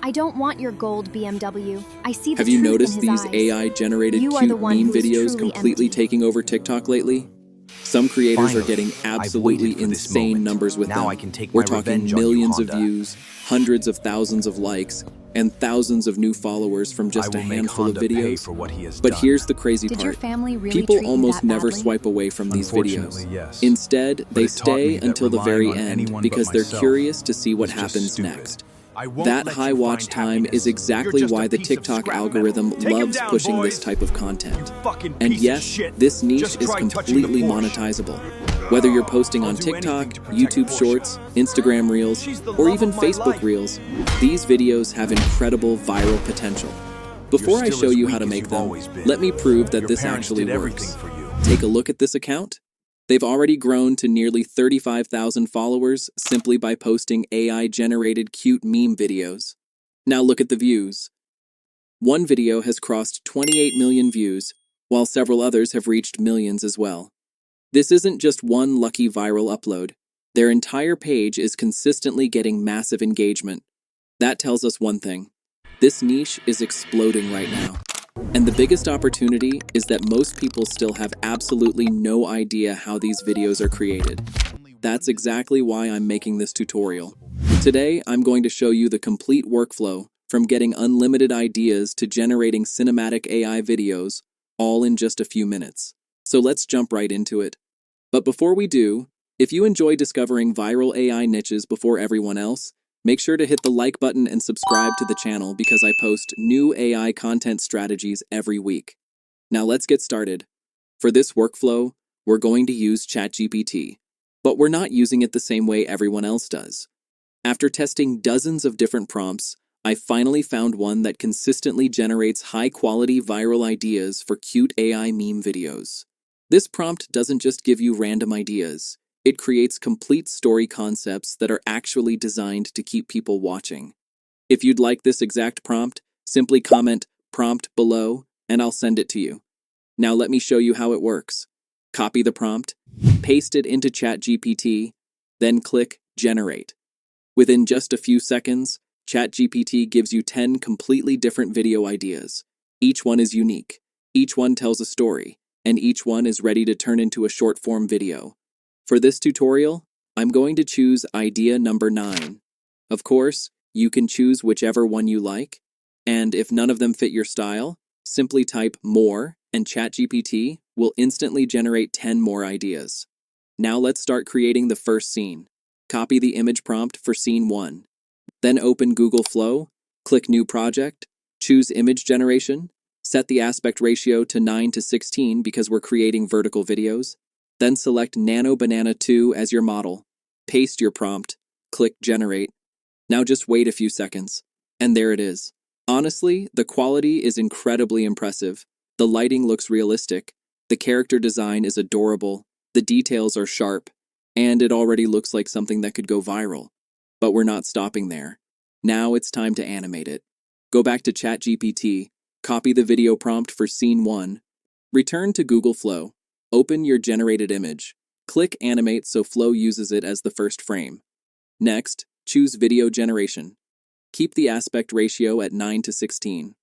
I don't want your gold BMW. I see the Have you truth noticed in his these eyes. AI-generated You are cute the one meme who is videos truly completely empty. taking over TikTok lately? Some creators are Finally, getting I've absolutely waited for this insane moment. numbers with Now them. I can take We're my talking revenge on you, millions of Honda. views, hundreds of thousands of likes, and thousands of new followers from I just a will make handful of Honda pay videos. for what he has But done. here's the crazy Did part. your family really People treat you almost that never badly? swipe away from these videos. Unfortunately, yes. Instead, But they it taught me stay that until the relying very on end anyone but because they're myself curious to see what is just happens stupid. next. I won't That let high you watch find time is happiness. exactly You're just why a the piece of TikTok scrap algorithm metal. Take him loves down, pushing boys. this type of content. You fucking And piece yes, of shit. this niche Just is try touching the completely Porsche. monetizable. Whether you're posting on I'll do TikTok, anything to protect YouTube Porsche. Shorts, Instagram Reels, She's the or love even of my Facebook life. Reels, these videos have incredible viral potential. Before I You're still show as you weak how to as make you've them, always been. let me prove that Your this parents actually did everything works. for you. Take a look at this account. They've already grown to nearly 35,000 followers simply by posting AI-generated cute meme videos. Now look at the views. One video has crossed 28 million views, while several others have reached millions as well. This isn't just one lucky viral upload. Their entire page is consistently getting massive engagement. That tells us one thing. This niche is exploding right now. And the biggest opportunity is that most people still have absolutely no idea how these videos are created. That's exactly why I'm making this tutorial. Today, I'm going to show you the complete workflow from getting unlimited ideas to generating cinematic AI videos, all in just a few minutes. So let's jump right into it. But before we do, if you enjoy discovering viral AI niches before everyone else, make sure to hit the like button and subscribe to the channel because I post new AI content strategies every week. Now let's get started. For this workflow, we're going to use ChatGPT, but we're not using it the same way everyone else does. After testing dozens of different prompts, I finally found one that consistently generates high-quality viral ideas for cute AI meme videos. This prompt doesn't just give you random ideas. It creates complete story concepts that are actually designed to keep people watching. If you'd like this exact prompt, simply comment "prompt" below, and I'll send it to you. Now let me show you how it works. Copy the prompt, paste it into ChatGPT, then click Generate. Within just a few seconds, ChatGPT gives you 10 completely different video ideas. Each one is unique, each one tells a story, and each one is ready to turn into a short-form video. For this tutorial, I'm going to choose idea number 9. Of course, you can choose whichever one you like, and if none of them fit your style, simply type "more" and ChatGPT will instantly generate 10 more ideas. Now let's start creating the first scene. Copy the image prompt for scene 1. Then open Google Flow, click New Project, choose Image Generation, set the aspect ratio to 9:16 because we're creating vertical videos, then select Nano Banana 2 as your model. Paste your prompt, click Generate. Now just wait a few seconds, and there it is. Honestly, the quality is incredibly impressive. The lighting looks realistic, the character design is adorable, the details are sharp, and it already looks like something that could go viral. But we're not stopping there. Now it's time to animate it. Go back to ChatGPT, copy the video prompt for scene 1, return to Google Flow, open your generated image, click Animate so Flow uses it as the first frame. Next, choose Video Generation. Keep the aspect ratio at 9:16.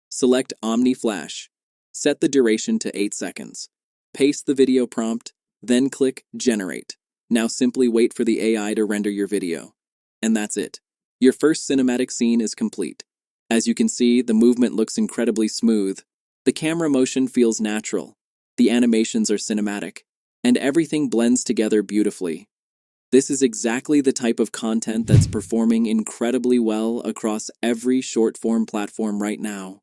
Select Omni Flash. Set the duration to 8 seconds. Paste the video prompt, then click Generate. Now simply wait for the AI to render your video. And that's it. Your first cinematic scene is complete. As you can see, the movement looks incredibly smooth. The camera motion feels natural. The animations are cinematic. And everything blends together beautifully. This is exactly the type of content that's performing incredibly well across every short-form platform right now.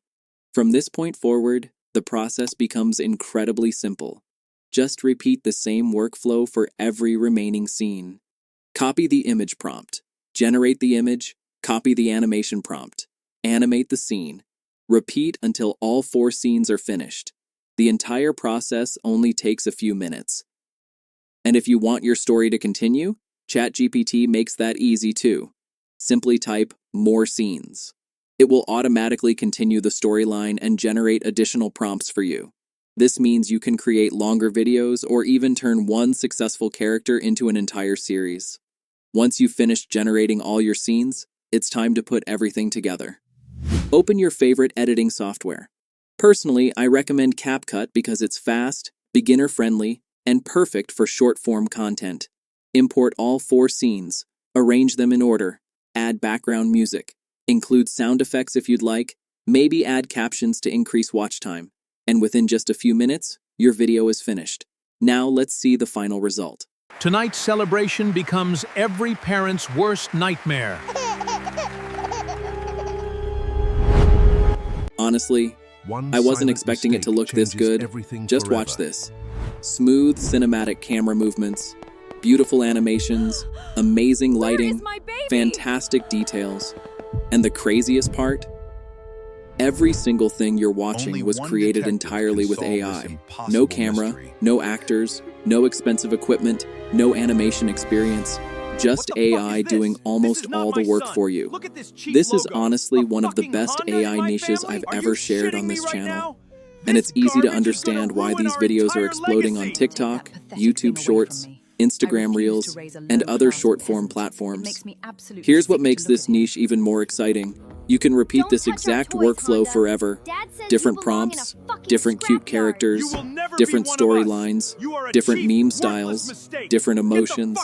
From this point forward, the process becomes incredibly simple. Just repeat the same workflow for every remaining scene. Copy the image prompt. Generate the image. Copy the animation prompt. Animate the scene. Repeat until all 4 scenes are finished. The entire process only takes a few minutes. And if you want your story to continue, ChatGPT makes that easy too. Simply type "more scenes." It will automatically continue the storyline and generate additional prompts for you. This means you can create longer videos or even turn one successful character into an entire series. Once you've finished generating all your scenes, It's time to put everything together. Open your favorite editing software. Personally, I recommend CapCut because it's fast, beginner-friendly, and perfect for short-form content. Import all 4 scenes, arrange them in order, add background music, include sound effects if you'd like, maybe add captions to increase watch time, and within just a few minutes, your video is finished. Now let's see the final result. Tonight's celebration becomes every parent's worst nightmare. Honestly, I wasn't expecting it to look this good. Just watch this. Smooth cinematic camera movements, beautiful animations, amazing lighting, fantastic details. And the craziest part? Every single thing you're watching was created entirely with AI. No camera, no actors, no expensive equipment, no animation experience. Just AI doing almost all the work for you. This is honestly one of the best AI niches I've ever shared on this channel. And it's easy to understand why these videos are exploding on TikTok, YouTube Shorts, Instagram Reels, and other short-form platforms. Here's what makes this niche even more exciting. You can repeat this exact workflow forever. Different prompts, different cute characters, different storylines, different meme styles, different emotions,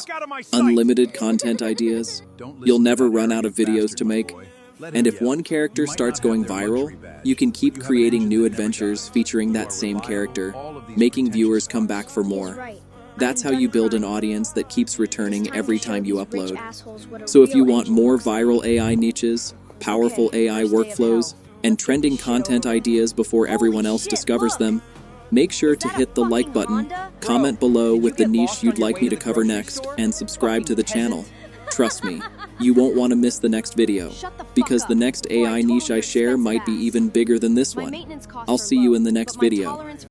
unlimited content ideas. You'll never run out of videos to make. And if one character starts going viral, you can keep creating new adventures featuring that same character, making viewers come back for more. That's how you build an audience that keeps returning every time you upload. So if you want more viral AI niches, powerful AI workflows, and trending content ideas before everyone else discovers them, make sure to hit the like button, comment below with the niche you'd like me to cover next, and subscribe to the channel. Trust me, you won't want to miss the next video, because the next AI niche I share might be even bigger than this one. I'll see you in the next video.